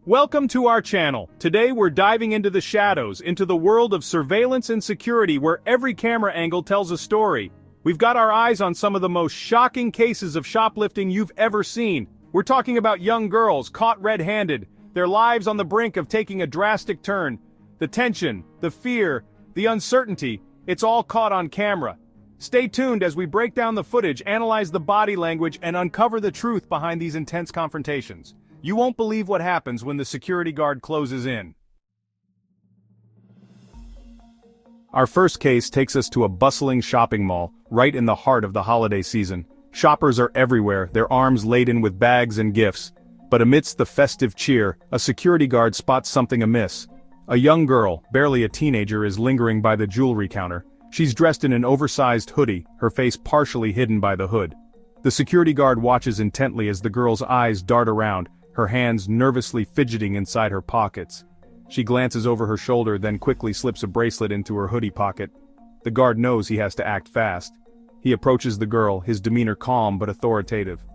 Welcome to our channel. Today we're diving into the shadows, into the world of surveillance and security where every camera angle tells a story. We've got our eyes on some of the most shocking cases of shoplifting you've ever seen. We're talking about young girls caught red-handed, their lives on the brink of taking a drastic turn. The tension, the fear, the uncertainty, it's all caught on camera. Stay tuned as we break down the footage, analyze the body language, and uncover the truth behind these intense confrontations. You won't believe what happens when the security guard closes in. Our first case takes us to a bustling shopping mall, right in the heart of the holiday season. Shoppers are everywhere, their arms laden with bags and gifts. But amidst the festive cheer, a security guard spots something amiss. A young girl, barely a teenager, is lingering by the jewelry counter. She's dressed in an oversized hoodie, her face partially hidden by the hood. The security guard watches intently as the girl's eyes dart around, her hands nervously fidgeting inside her pockets. She glances over her shoulder, then quickly slips a bracelet into her hoodie pocket. The guard knows he has to act fast. He approaches the girl, his demeanor calm but authoritative.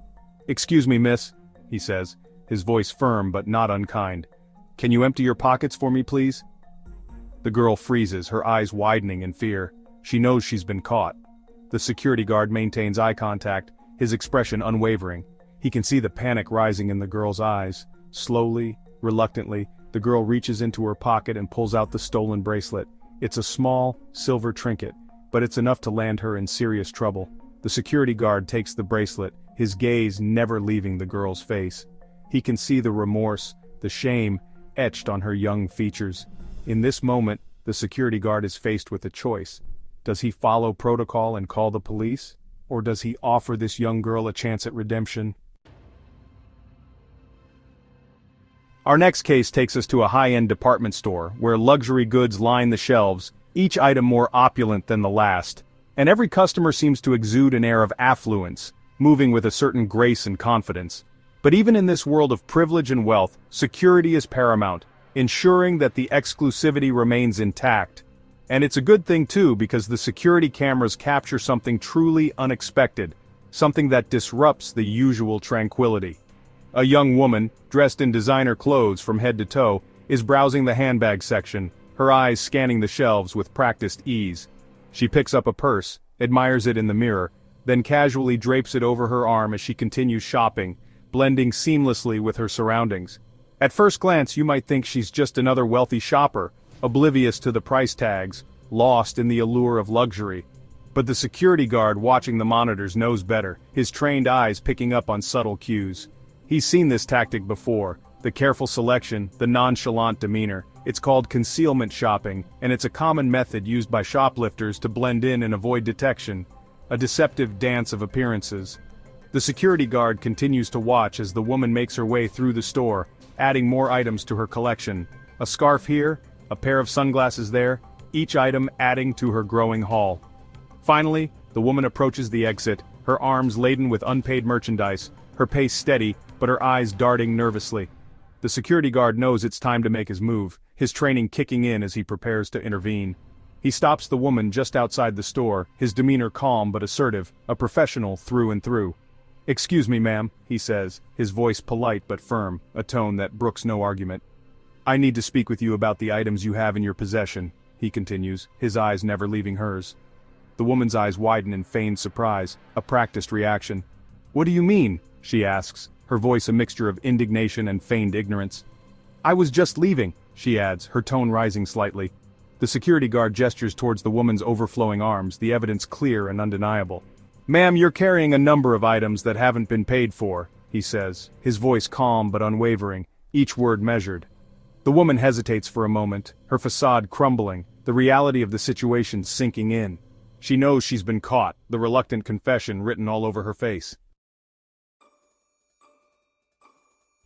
"Excuse me, miss," he says, his voice firm but not unkind. "Can you empty your pockets for me, please?" The girl freezes, her eyes widening in fear. She knows she's been caught. The security guard maintains eye contact, his expression unwavering. He can see the panic rising in the girl's eyes. Slowly, reluctantly, the girl reaches into her pocket and pulls out the stolen bracelet. It's a small, silver trinket, but it's enough to land her in serious trouble. The security guard takes the bracelet, his gaze never leaving the girl's face. He can see the remorse, the shame, etched on her young features. In this moment, the security guard is faced with a choice. Does he follow protocol and call the police? Or does he offer this young girl a chance at redemption? Our next case takes us to a high-end department store, where luxury goods line the shelves, each item more opulent than the last. And every customer seems to exude an air of affluence, moving with a certain grace and confidence. But even in this world of privilege and wealth, security is paramount, ensuring that the exclusivity remains intact. And it's a good thing too, because the security cameras capture something truly unexpected, something that disrupts the usual tranquility. A young woman, dressed in designer clothes from head to toe, is browsing the handbag section, her eyes scanning the shelves with practiced ease. She picks up a purse, admires it in the mirror, then casually drapes it over her arm as she continues shopping, blending seamlessly with her surroundings. At first glance, you might think she's just another wealthy shopper, oblivious to the price tags, lost in the allure of luxury. But the security guard watching the monitors knows better, his trained eyes picking up on subtle cues. He's seen this tactic before, the careful selection, the nonchalant demeanor. It's called concealment shopping, and it's a common method used by shoplifters to blend in and avoid detection, a deceptive dance of appearances. The security guard continues to watch as the woman makes her way through the store, adding more items to her collection. A scarf here, a pair of sunglasses there, each item adding to her growing haul. Finally, the woman approaches the exit, her arms laden with unpaid merchandise, her pace steady, but her eyes darting nervously. The security guard knows it's time to make his move, his training kicking in as he prepares to intervene. He stops the woman just outside the store, his demeanor calm but assertive, a professional through and through. "Excuse me, ma'am," he says, his voice polite but firm, a tone that brooks no argument. "I need to speak with you about the items you have in your possession," he continues, his eyes never leaving hers. The woman's eyes widen in feigned surprise, a practiced reaction. "What do you mean?" she asks, her voice a mixture of indignation and feigned ignorance. "I was just leaving," she adds, her tone rising slightly. The security guard gestures towards the woman's overflowing arms, the evidence clear and undeniable. "Ma'am, you're carrying a number of items that haven't been paid for," he says, his voice calm but unwavering, each word measured. The woman hesitates for a moment, her facade crumbling, the reality of the situation sinking in. She knows she's been caught, the reluctant confession written all over her face.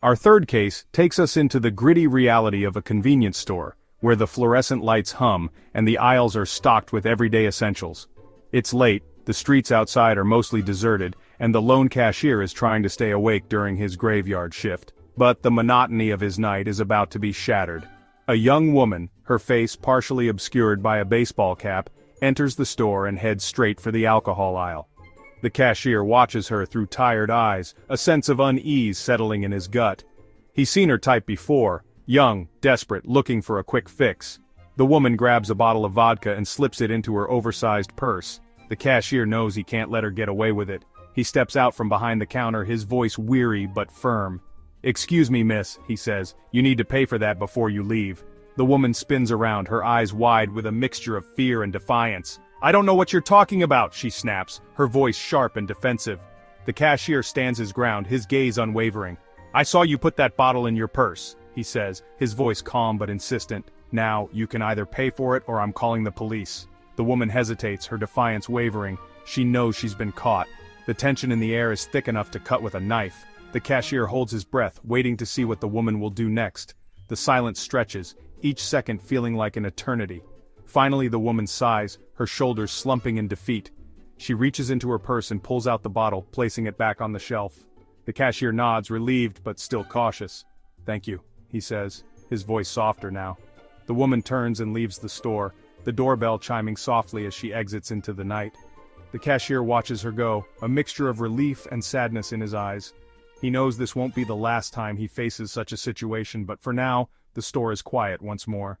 Our third case takes us into the gritty reality of a convenience store, where the fluorescent lights hum and the aisles are stocked with everyday essentials. It's late, the streets outside are mostly deserted, and the lone cashier is trying to stay awake during his graveyard shift. But the monotony of his night is about to be shattered. A young woman, her face partially obscured by a baseball cap, enters the store and heads straight for the alcohol aisle. The cashier watches her through tired eyes, a sense of unease settling in his gut. He's seen her type before, young, desperate, looking for a quick fix. The woman grabs a bottle of vodka and slips it into her oversized purse. The cashier knows he can't let her get away with it. He steps out from behind the counter, his voice weary but firm. "Excuse me, miss," he says, "you need to pay for that before you leave." The woman spins around, her eyes wide with a mixture of fear and defiance. "I don't know what you're talking about," she snaps, her voice sharp and defensive. The cashier stands his ground, his gaze unwavering. "I saw you put that bottle in your purse," he says, his voice calm but insistent. "Now, you can either pay for it or I'm calling the police." The woman hesitates, her defiance wavering. She knows she's been caught. The tension in the air is thick enough to cut with a knife. The cashier holds his breath, waiting to see what the woman will do next. The silence stretches, each second feeling like an eternity. Finally the woman sighs, her shoulders slumping in defeat. She reaches into her purse and pulls out the bottle, placing it back on the shelf. The cashier nods, relieved but still cautious. "Thank you," he says, his voice softer now. The woman turns and leaves the store, the doorbell chiming softly as she exits into the night. The cashier watches her go, a mixture of relief and sadness in his eyes. He knows this won't be the last time he faces such a situation, but for now, the store is quiet once more.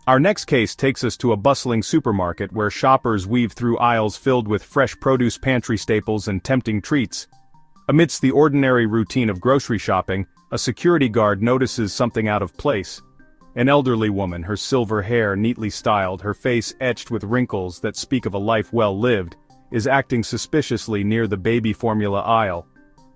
Our next case takes us to a bustling supermarket where shoppers weave through aisles filled with fresh produce, pantry staples, and tempting treats. Amidst the ordinary routine of grocery shopping, a security guard notices something out of place. An elderly woman, her silver hair neatly styled, her face etched with wrinkles that speak of a life well lived, is acting suspiciously near the baby formula aisle.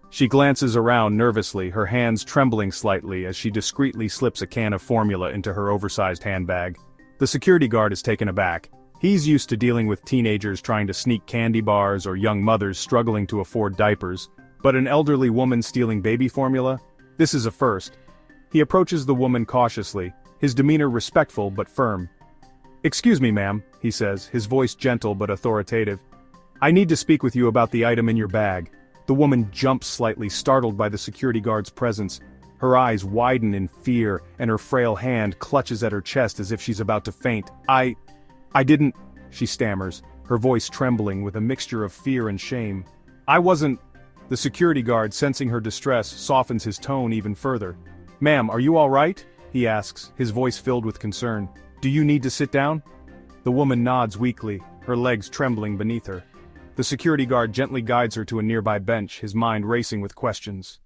She glances around nervously, her hands trembling slightly as she discreetly slips a can of formula into her oversized handbag. The security guard is taken aback. He's used to dealing with teenagers trying to sneak candy bars or young mothers struggling to afford diapers. But an elderly woman stealing baby formula? This is a first. He approaches the woman cautiously, his demeanor respectful but firm. "Excuse me, ma'am," he says, his voice gentle but authoritative. "I need to speak with you about the item in your bag." The woman jumps slightly, startled by the security guard's presence. Her eyes widen in fear, and her frail hand clutches at her chest as if she's about to faint. I didn't," she stammers, her voice trembling with a mixture of fear and shame. "I wasn't." The security guard, sensing her distress, softens his tone even further. "Ma'am, are you all right?" he asks, his voice filled with concern. "Do you need to sit down?" The woman nods weakly, her legs trembling beneath her. The security guard gently guides her to a nearby bench, his mind racing with questions.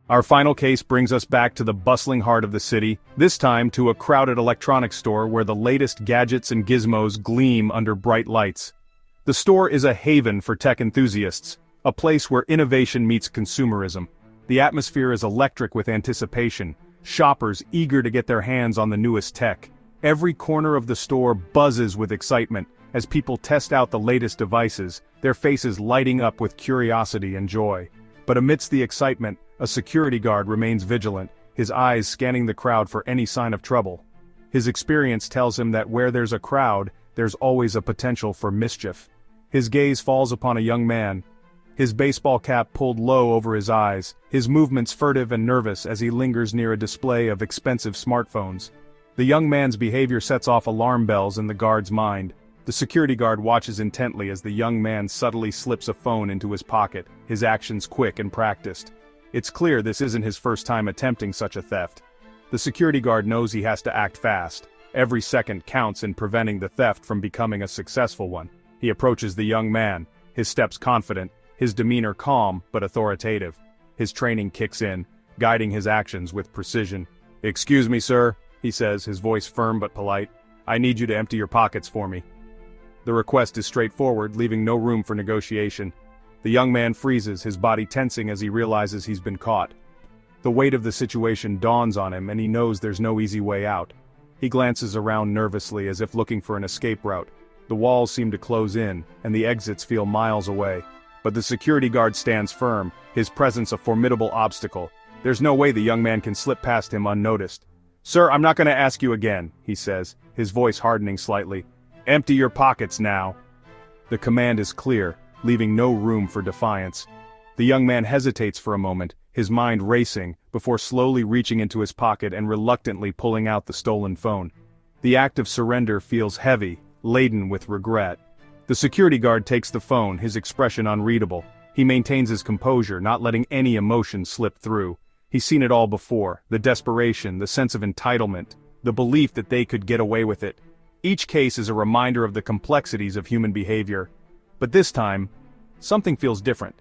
Our final case brings us back to the bustling heart of the city, this time to a crowded electronics store where the latest gadgets and gizmos gleam under bright lights. The store is a haven for tech enthusiasts, a place where innovation meets consumerism. The atmosphere is electric with anticipation, shoppers eager to get their hands on the newest tech. Every corner of the store buzzes with excitement as people test out the latest devices, their faces lighting up with curiosity and joy. But amidst the excitement, a security guard remains vigilant, his eyes scanning the crowd for any sign of trouble. His experience tells him that where there's a crowd, there's always a potential for mischief. His gaze falls upon a young man, his baseball cap pulled low over his eyes, his movements furtive and nervous as he lingers near a display of expensive smartphones. The young man's behavior sets off alarm bells in the guard's mind. The security guard watches intently as the young man subtly slips a phone into his pocket, his actions quick and practiced. It's clear this isn't his first time attempting such a theft. The security guard knows he has to act fast. Every second counts in preventing the theft from becoming a successful one. He approaches the young man, his steps confident, his demeanor calm but authoritative. His training kicks in, guiding his actions with precision. "Excuse me, sir," he says, his voice firm but polite. "I need you to empty your pockets for me." The request is straightforward, leaving no room for negotiation. The young man freezes, his body tensing as he realizes he's been caught. The weight of the situation dawns on him and he knows there's no easy way out. He glances around nervously as if looking for an escape route. The walls seem to close in, and the exits feel miles away. But the security guard stands firm, his presence a formidable obstacle. There's no way the young man can slip past him unnoticed. "Sir, I'm not going to ask you again," he says, his voice hardening slightly. "Empty your pockets now." The command is clear, leaving no room for defiance. The young man hesitates for a moment, his mind racing, before slowly reaching into his pocket and reluctantly pulling out the stolen phone. The act of surrender feels heavy, laden with regret. The security guard takes the phone, his expression unreadable. He maintains his composure, not letting any emotion slip through. He's seen it all before, the desperation, the sense of entitlement, the belief that they could get away with it. Each case is a reminder of the complexities of human behavior. But this time, something feels different.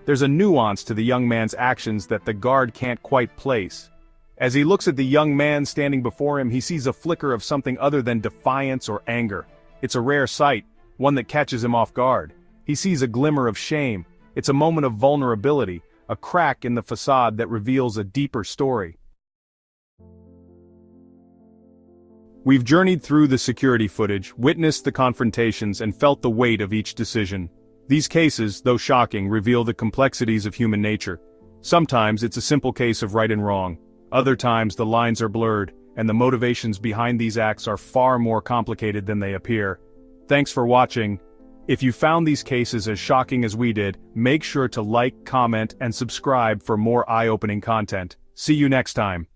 There's a nuance to the young man's actions that the guard can't quite place. As he looks at the young man standing before him, he sees a flicker of something other than defiance or anger. It's a rare sight, one that catches him off guard. He sees a glimmer of shame. It's a moment of vulnerability, a crack in the facade that reveals a deeper story. We've journeyed through the security footage, witnessed the confrontations, and felt the weight of each decision. These cases, though shocking, reveal the complexities of human nature. Sometimes it's a simple case of right and wrong. Other times the lines are blurred, and the motivations behind these acts are far more complicated than they appear. Thanks for watching. If you found these cases as shocking as we did, make sure to like, comment, and subscribe for more eye-opening content. See you next time.